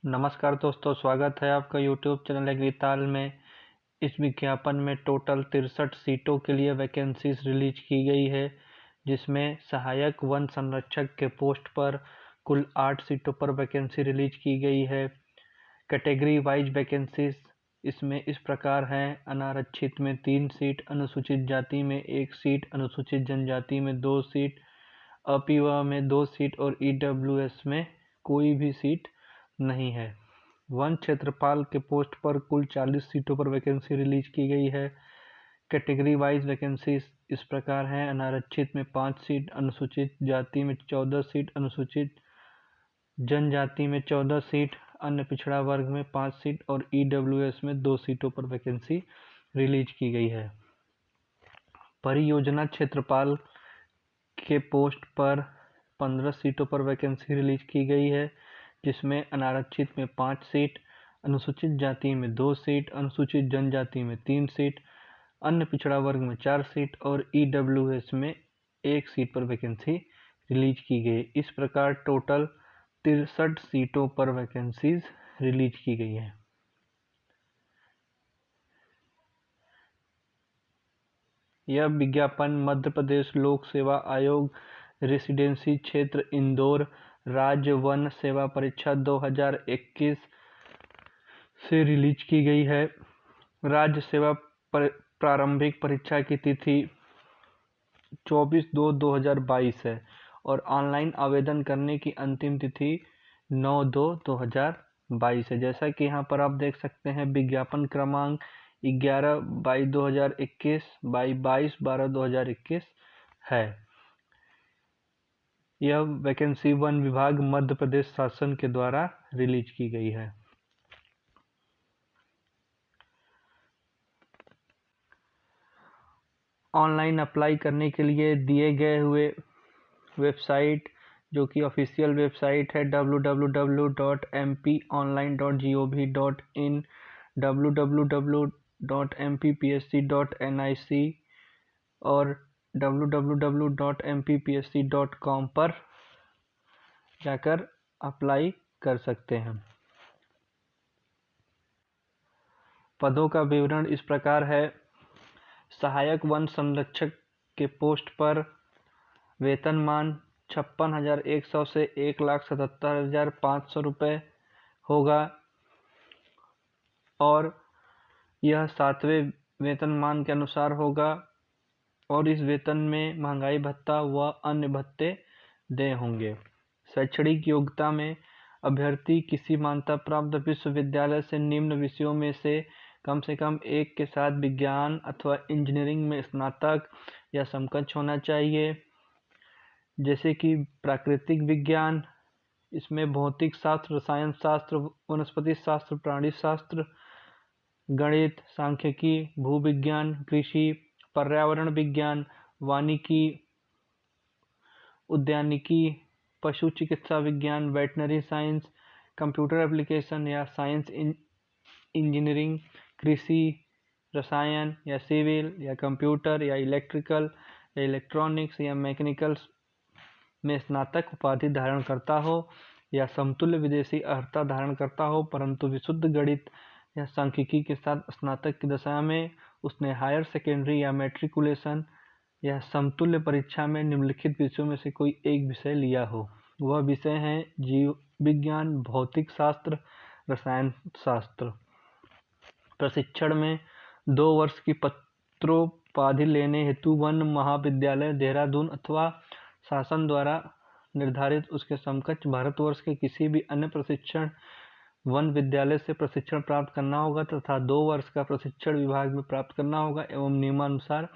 नमस्कार दोस्तों, स्वागत है आपका यूट्यूब चैनल एग्रीताल में। इस विज्ञापन में टोटल 63 सीटों के लिए वैकेंसीज रिलीज की गई है, जिसमें सहायक वन संरक्षक के पोस्ट पर कुल 8 सीटों पर वैकेंसी रिलीज की गई है। कैटेगरी वाइज वैकेंसीज इसमें इस प्रकार हैं: अनारक्षित में 3 सीट, अनुसूचित जाति में 1 सीट, अनुसूचित जनजाति में 2 सीट, अपिवा में 2 सीट और ईडब्ल्यूएस में कोई भी सीट नहीं है। वन क्षेत्रपाल के पोस्ट पर कुल 40 सीटों पर वैकेंसी रिलीज की गई है। कैटेगरी वाइज वैकेंसी इस प्रकार हैं: अनारक्षित में 5 सीट, अनुसूचित जाति में 14 सीट, अनुसूचित जनजाति में 14 सीट, अन्य पिछड़ा वर्ग में 5 सीट और ईडब्ल्यूएस में 2 सीटों पर वैकेंसी रिलीज की गई है। परियोजना क्षेत्रपाल के पोस्ट पर 15 सीटों पर वैकेंसी रिलीज की गई है, जिसमें अनारक्षित में 5 सीट, अनुसूचित जाति में 2 सीट, अनुसूचित जनजाति में 3 सीट, अन्य पिछड़ा वर्ग में 4 सीट और ईडब्ल्यूएस में 1 सीट पर वैकेंसी रिलीज की गई। इस प्रकार टोटल 63 सीटों पर वैकेंसीज रिलीज की गई है। यह विज्ञापन मध्य प्रदेश लोक सेवा आयोग, रेसिडेंसी क्षेत्र इंदौर, राज्य वन सेवा परीक्षा 2021 से रिलीज की गई है। राज्य सेवा प्रारंभिक परीक्षा की तिथि 24/2/2022 है और ऑनलाइन आवेदन करने की अंतिम तिथि 9/2/2022 है। जैसा कि यहाँ पर आप देख सकते हैं, विज्ञापन क्रमांक 11/22/2021 बाई 22/12/2021 है। यह वैकेंसी वन विभाग मध्य प्रदेश शासन के द्वारा रिलीज की गई है। ऑनलाइन अप्लाई करने के लिए दिए गए हुए वेबसाइट, जो कि ऑफिशियल वेबसाइट है www.mponline.gov.in, www.mppsc.nic और www.mppsc.com पर जाकर अप्लाई कर सकते हैं। पदों का विवरण इस प्रकार है: सहायक वन संरक्षक के पोस्ट पर वेतनमान 56,100 से 1,77,500 रुपये होगा और यह 7वें वेतनमान के अनुसार होगा और इस वेतन में महंगाई भत्ता व अन्य भत्ते देय होंगे। शैक्षणिक योग्यता में अभ्यर्थी किसी मान्यता प्राप्त विश्वविद्यालय से निम्न विषयों में से कम 1 के साथ विज्ञान अथवा इंजीनियरिंग में स्नातक या समकक्ष होना चाहिए, जैसे कि प्राकृतिक विज्ञान, इसमें भौतिक शास्त्र, रसायन शास्त्र, वनस्पति शास्त्र, प्राणी शास्त्र, गणित, सांख्यिकी, भूविज्ञान, कृषि, पर्यावरण विज्ञान, वानिकी, उद्यानिकी, पशु चिकित्सा विज्ञान, वेटनरी साइंस, कंप्यूटर एप्लीकेशन या साइंस इंजीनियरिंग, कृषि, रसायन या सिविल या कंप्यूटर या इलेक्ट्रिकल या इलेक्ट्रॉनिक्स या मैकेनिकल में स्नातक उपाधि धारण करता हो या समतुल्य विदेशी अर्हता धारण करता हो, परंतु विशुद्ध गणित या सांख्यिकी के साथ स्नातक की दशा में उसने हायर सेकेंडरी या मैट्रिकुलेशन या समतुल्य परीक्षा में निम्नलिखित विषयों में से कोई एक विषय लिया हो। वह विषय हैं जीव विज्ञान, भौतिक शास्त्र, रसायन शास्त्र। प्रशिक्षण में 2 वर्ष की पत्रोपाधि लेने हेतु वन महाविद्यालय देहरादून अथवा शासन द्वारा निर्धारित उसके समकक्ष भारतवर्ष के किसी भी अन्य प्रशिक्षण वन विद्यालय से प्रशिक्षण प्राप्त करना होगा तथा 2 वर्ष का प्रशिक्षण विभाग में प्राप्त करना होगा एवं नियमानुसार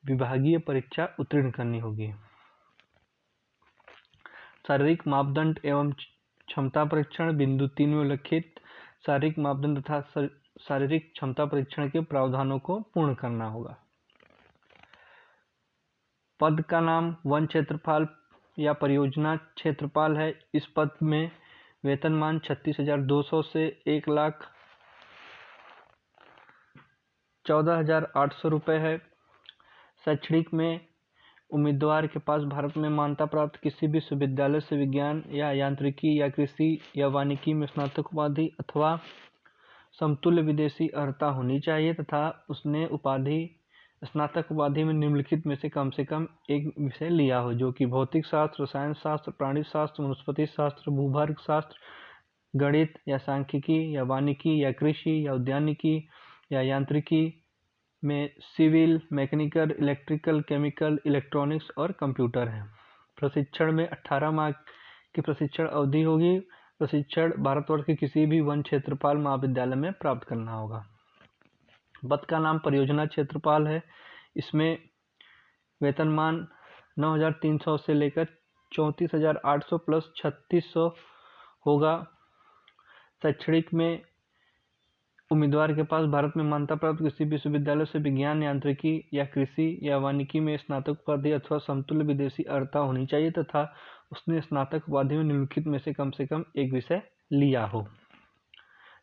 विभागीय परीक्षा उत्तीर्ण करनी होगी। शारीरिक मापदंड एवं क्षमता परीक्षण बिंदु 3 में उल्लिखित शारीरिक मापदंड तथा शारीरिक क्षमता परीक्षण के प्रावधानों को पूर्ण करना होगा। पद का नाम वन क्षेत्रपाल या परियोजना क्षेत्रपाल है। इस पद में वेतनमान 36,200 से 1,14,800 रुपये है। शैक्षणिक में उम्मीदवार के पास भारत में मान्यता प्राप्त किसी भी विश्वविद्यालय से विज्ञान या यांत्रिकी या कृषि या वानिकी में स्नातक उपाधि अथवा समतुल्य विदेशी अर्हता होनी चाहिए तथा उसने स्नातक उपाधि में निम्नलिखित में से कम एक विषय लिया हो, जो कि भौतिक शास्त्र, रसायन शास्त्र, प्राणी शास्त्र, वनस्पति शास्त्र, भूभाग शास्त्र, गणित या सांख्यिकी या वानिकी या कृषि या उद्यानिकी या यांत्रिकी में civil, mechanical, electrical, chemical, electronics और कंप्यूटर है। प्रशिक्षण में 18 माह की प्रशिक्षण अवधि होगी। प्रशिक्षण भारतवर्ष के किसी भी वन क्षेत्रपाल महाविद्यालय में प्राप्त करना होगा। पद का नाम परियोजना क्षेत्रपाल है। इसमें वेतनमान 9,300 से लेकर 34,800 प्लस 3,600 होगा। शैक्षणिक में उम्मीदवार के पास भारत में मान्यता प्राप्त किसी विश्वविद्यालय से विज्ञान, यांत्रिकी या कृषि या वानिकी में स्नातक उपाधि अथवा समतुल्य विदेशी अर्हता होनी चाहिए तथा उसने स्नातक उपाधि में निम्नलिखित में से कम एक विषय लिया हो,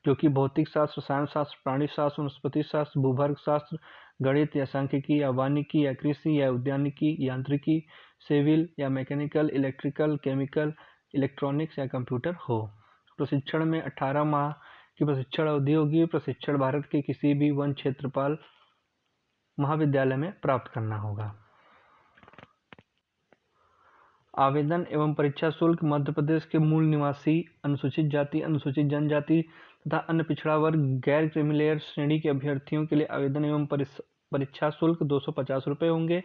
जो कि भौतिक शास्त्र, रसायन शास्त्र, प्राणी शास्त्र, वनस्पति शास्त्र, भूभाग शास्त्र, गणित या सांख्यिकी या वानिकी या कृषि या उद्यानिकी, यांत्रिकी, सिविल या मैकेनिकल, इलेक्ट्रिकल, केमिकल, इलेक्ट्रॉनिक्स या कंप्यूटर हो। प्रशिक्षण में 18 माह की प्रशिक्षण अवधि होगी। प्रशिक्षण भारत के किसी भी वन क्षेत्रपाल महाविद्यालय में प्राप्त करना होगा। आवेदन एवं परीक्षा शुल्क मध्य प्रदेश के मूल निवासी, अनुसूचित जाति, अनुसूचित जनजाति तथा अन्य पिछड़ा वर्ग, गैर क्रीमीलेयर श्रेणी के अभ्यर्थियों के लिए आवेदन एवं परीक्षा शुल्क 250 रुपये होंगे।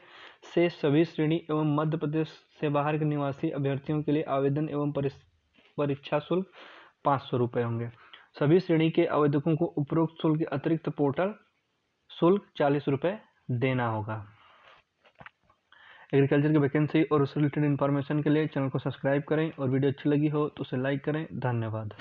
से सभी श्रेणी एवं मध्य प्रदेश से बाहर के निवासी अभ्यर्थियों के लिए आवेदन एवं परीक्षा शुल्क 500 रुपये होंगे। सभी श्रेणी के आवेदकों को उपरोक्त शुल्क के अतिरिक्त पोर्टल शुल्क 40 रुपये देना होगा। एग्रीकल्चर की वैकेंसी और उससे रिलेटेड इन्फॉर्मेशन के लिए चैनल को सब्सक्राइब करें और वीडियो अच्छी लगी हो तो उसे लाइक करें। धन्यवाद।